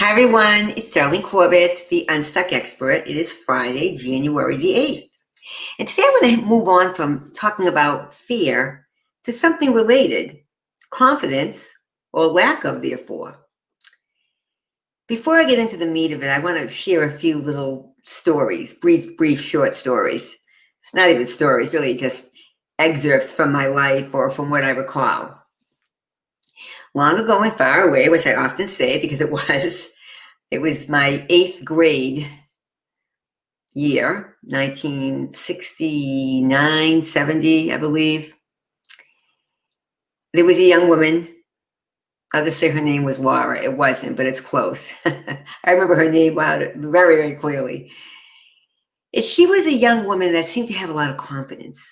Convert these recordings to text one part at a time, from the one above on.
Hi everyone, it's Darlene Corbett, the UnStuck expert. It is Friday, January the 8th. And today I want to move on from talking about fear to something related, confidence or lack of therefore. Before I get into the meat of it, I want to share a few little stories, brief short stories. It's not even stories, really just excerpts from my life or from what I recall. Long ago and far away, which I often say because it was my 8th grade year, 1969, 70, I believe. There was a young woman. I'll just say her name was Laura. It wasn't, but it's close. I remember her name very, very clearly. She was a young woman that seemed to have a lot of confidence.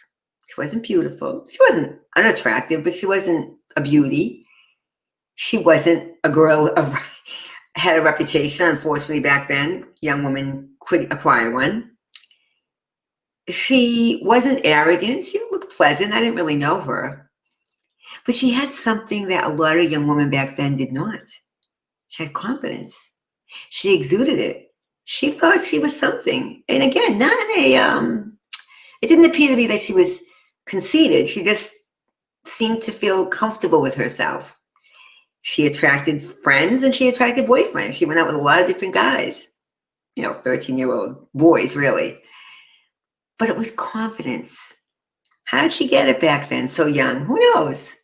She wasn't beautiful. She wasn't unattractive, but she wasn't a beauty. She wasn't a girl had a reputation. Unfortunately, back then, young women could acquire one. She wasn't arrogant. She looked pleasant. I didn't really know her. But she had something that a lot of young women back then did not. She had confidence. She exuded it. She thought she was something. And again, not in it didn't appear to be that she was conceited. She just seemed to feel comfortable with herself. She attracted friends and she attracted boyfriends. She went out with a lot of different guys, 13-year-old boys, really. But it was confidence. How did she get it back then, so young? Who knows?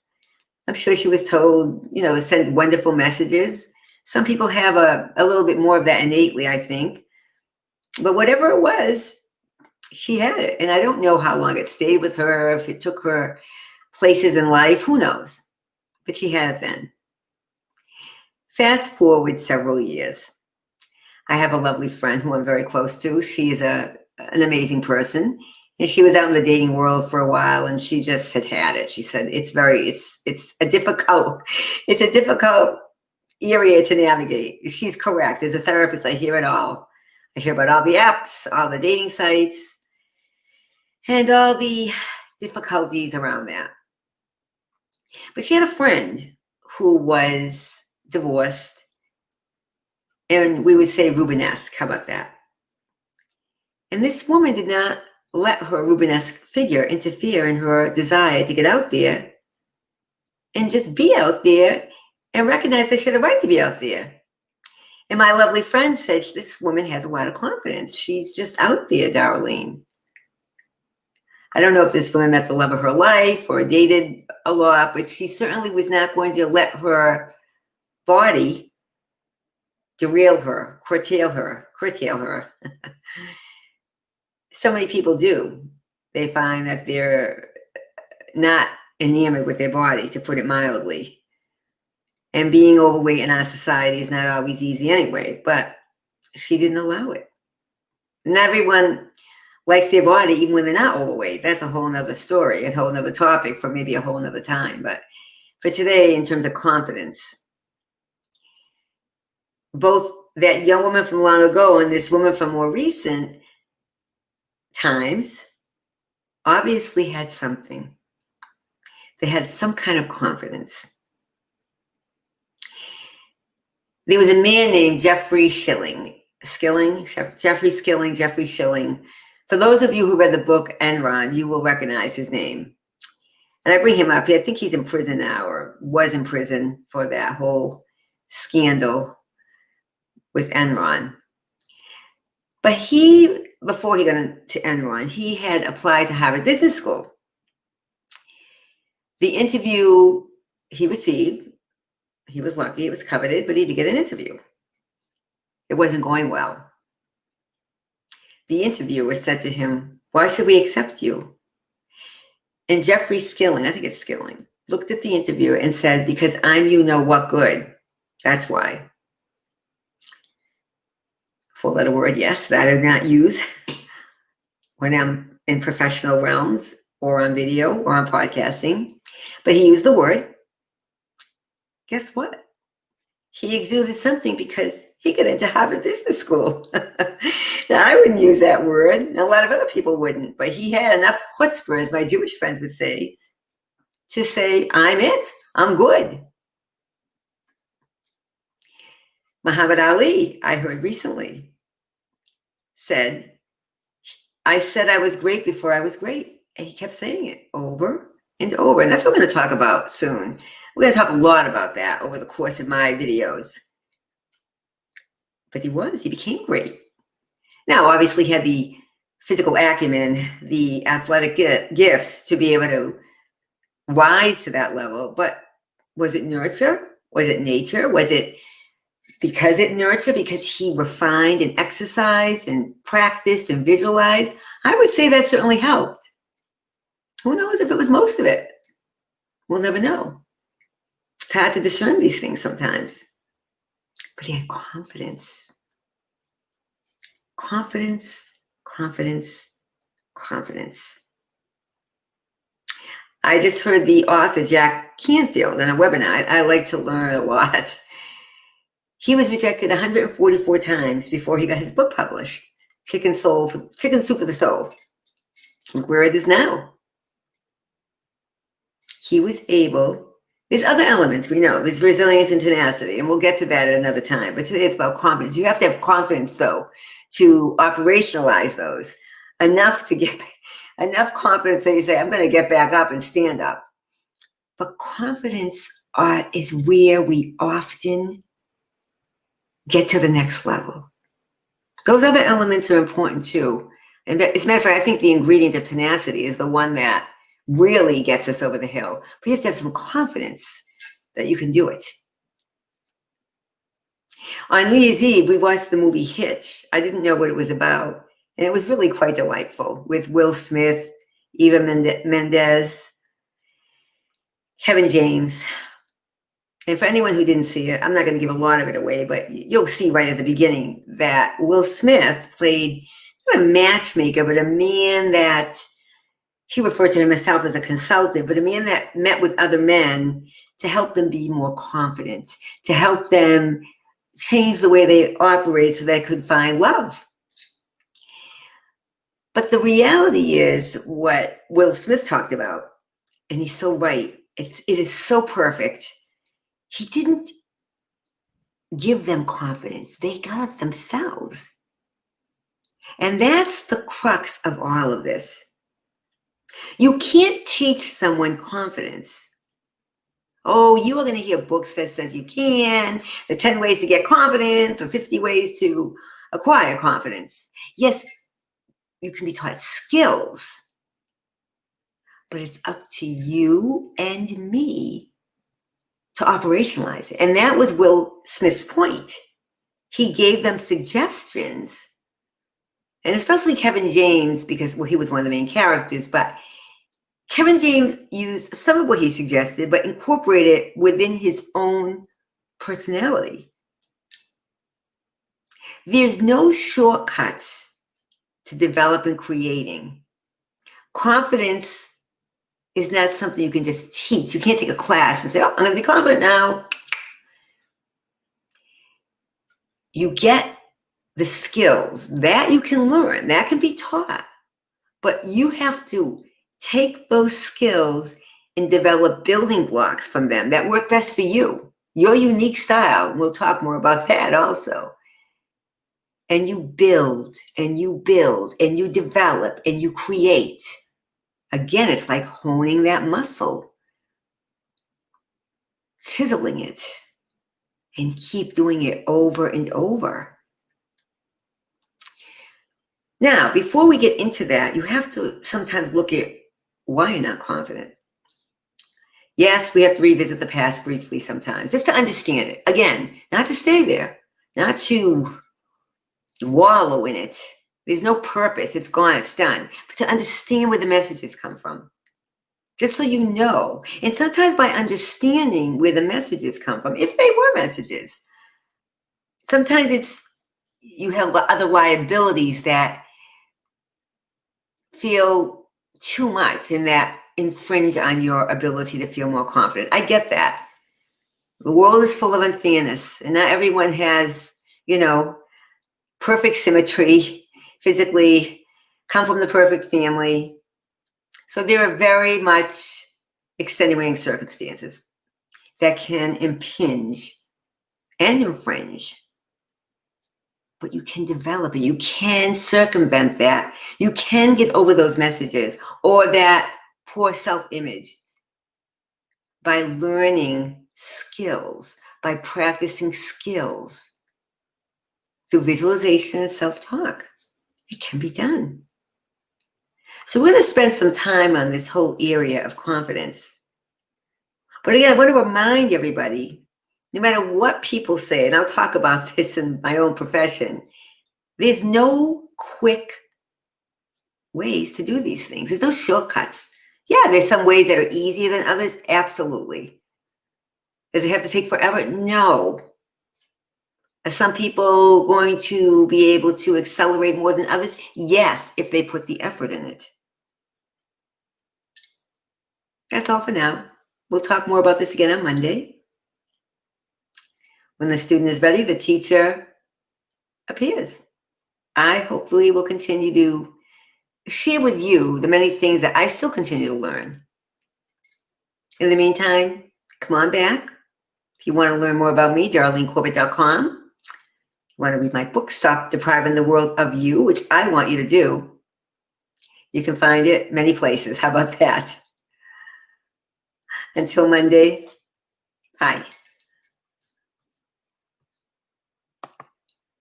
I'm sure she was told, send wonderful messages. Some people have a little bit more of that innately, I think. But whatever it was, she had it. And I don't know how long it stayed with her, if it took her places in life, who knows? But she had it then. Fast forward several years. I have a lovely friend who I'm very close to. She is an amazing person. And she was out in the dating world for a while and she just had it. She said, it's a difficult area to navigate. She's correct. As a therapist, I hear it all. I hear about all the apps, all the dating sites, and all the difficulties around that. But she had a friend who was divorced, and we would say Rubenesque. How about that? And this woman did not let her Rubenesque figure interfere in her desire to get out there and just be out there and recognize that she had a right to be out there. And my lovely friend said, this woman has a lot of confidence. She's just out there, Darlene. I don't know if this woman met the love of her life or dated a lot, but she certainly was not going to let her body derail her, curtail her. So many people do. They find that they're not enamored with their body, to put it mildly. And being overweight in our society is not always easy anyway, but she didn't allow it. Not everyone likes their body, even when they're not overweight. That's a whole nother story, a whole nother topic for maybe a whole nother time. But for today, in terms of confidence, both that young woman from long ago and this woman from more recent times obviously had something. They had some kind of confidence. There was a man named Jeffrey Jeffrey Skilling. For those of you who read the book Enron, you will recognize his name. And I bring him up here. I think he's in prison now, or was in prison for that whole scandal with Enron. But before he got into Enron, he had applied to Harvard Business School. The interview he received, he was lucky, it was coveted, but he did get an interview. It wasn't going well. The interviewer said to him, "Why should we accept you?" And Jeffrey Skilling, I think it's Skilling, looked at the interviewer and said, "Because I'm what good. That's why." Four-letter word, yes, that I do not use when I'm in professional realms or on video or on podcasting. But he used the word. Guess what? He exuded something because he got into Harvard Business School. Now, I wouldn't use that word, and a lot of other people wouldn't, but he had enough chutzpah, as my Jewish friends would say, to say, I'm it, I'm good. Muhammad Ali, I heard recently, said, I said I was great before I was great. And he kept saying it over and over. And that's what we're going to talk about soon. We're going to talk a lot about that over the course of my videos. But he became great. Now, obviously, he had the physical acumen, the athletic gifts to be able to rise to that level. But was it nurture? Was it nature? Was it because it nurtured, because he refined and exercised and practiced and visualized? I would say that certainly helped. Who knows if it was most of it? We'll never know. It's hard to discern these things sometimes. But he had confidence. Confidence, confidence, confidence. I just heard the author, Jack Canfield, in a webinar. I like to learn a lot. He was rejected 144 times before he got his book published, Chicken Soup for the Soul. Look where it is now. He was able, there's other elements we know, there's resilience and tenacity, and we'll get to that at another time. But today it's about confidence. You have to have confidence, though, to operationalize those. Enough confidence that you say, I'm going to get back up and stand up. But confidence is where we often get to the next level. Those other elements are important too. And as a matter of fact, I think the ingredient of tenacity is the one that really gets us over the hill. But you have to have some confidence that you can do it. On New Year's Eve, we watched the movie Hitch. I didn't know what it was about. And it was really quite delightful with Will Smith, Eva Mendes, Kevin James. And for anyone who didn't see it, I'm not going to give a lot of it away, but you'll see right at the beginning that Will Smith played not a matchmaker, but a man that he referred to himself as a consultant, but a man that met with other men to help them be more confident, to help them change the way they operate so they could find love. But the reality is what Will Smith talked about, and he's so right. It is so perfect. He didn't give them confidence. They got it themselves. And that's the crux of all of this. You can't teach someone confidence. Oh, you are going to hear books that says you can, the 10 ways to get confident, or 50 ways to acquire confidence. Yes, you can be taught skills, but it's up to you and me to operationalize it. And that was Will Smith's point. He gave them suggestions, and especially Kevin James, because, well, he was one of the main characters, but Kevin James used some of what he suggested, but incorporated it within his own personality. There's no shortcuts to developing, creating. Confidence is not something you can just teach. You can't take a class and say, oh, I'm going to be confident now. You get the skills that you can learn, that can be taught, but you have to take those skills and develop building blocks from them that work best for you, your unique style. We'll talk more about that also. And you build and you build and you develop and you create. Again, it's like honing that muscle, chiseling it, and keep doing it over and over. Now, before we get into that, you have to sometimes look at why you're not confident. Yes, we have to revisit the past briefly sometimes, just to understand it. Again, not to stay there, not to wallow in it. There's no purpose. It's gone. It's done. But to understand where the messages come from, just so you know. And sometimes by understanding where the messages come from, if they were messages, sometimes it's you have other liabilities that feel too much and that infringe on your ability to feel more confident. I get that. The world is full of unfairness, and not everyone has, perfect symmetry, physically, come from the perfect family. So there are very much extenuating circumstances that can impinge and infringe but you can develop it. You can circumvent that. You can get over those messages or that poor self-image by learning skills, by practicing skills through visualization and self-talk. It can be done. So we're going to spend some time on this whole area of confidence. But again, I want to remind everybody, no matter what people say, and I'll talk about this in my own profession, there's no quick ways to do these things. There's no shortcuts. Yeah, there's some ways that are easier than others. Absolutely. Does it have to take forever? No. Are some people going to be able to accelerate more than others? Yes, if they put the effort in it. That's all for now. We'll talk more about this again on Monday. When the student is ready, the teacher appears. I hopefully will continue to share with you the many things that I still continue to learn. In the meantime, come on back. If you want to learn more about me, DarleneCorbett.com. You want to read my book, Stop Depriving the World of You, which I want you to do. You can find it many places. How about that? Until Monday, bye.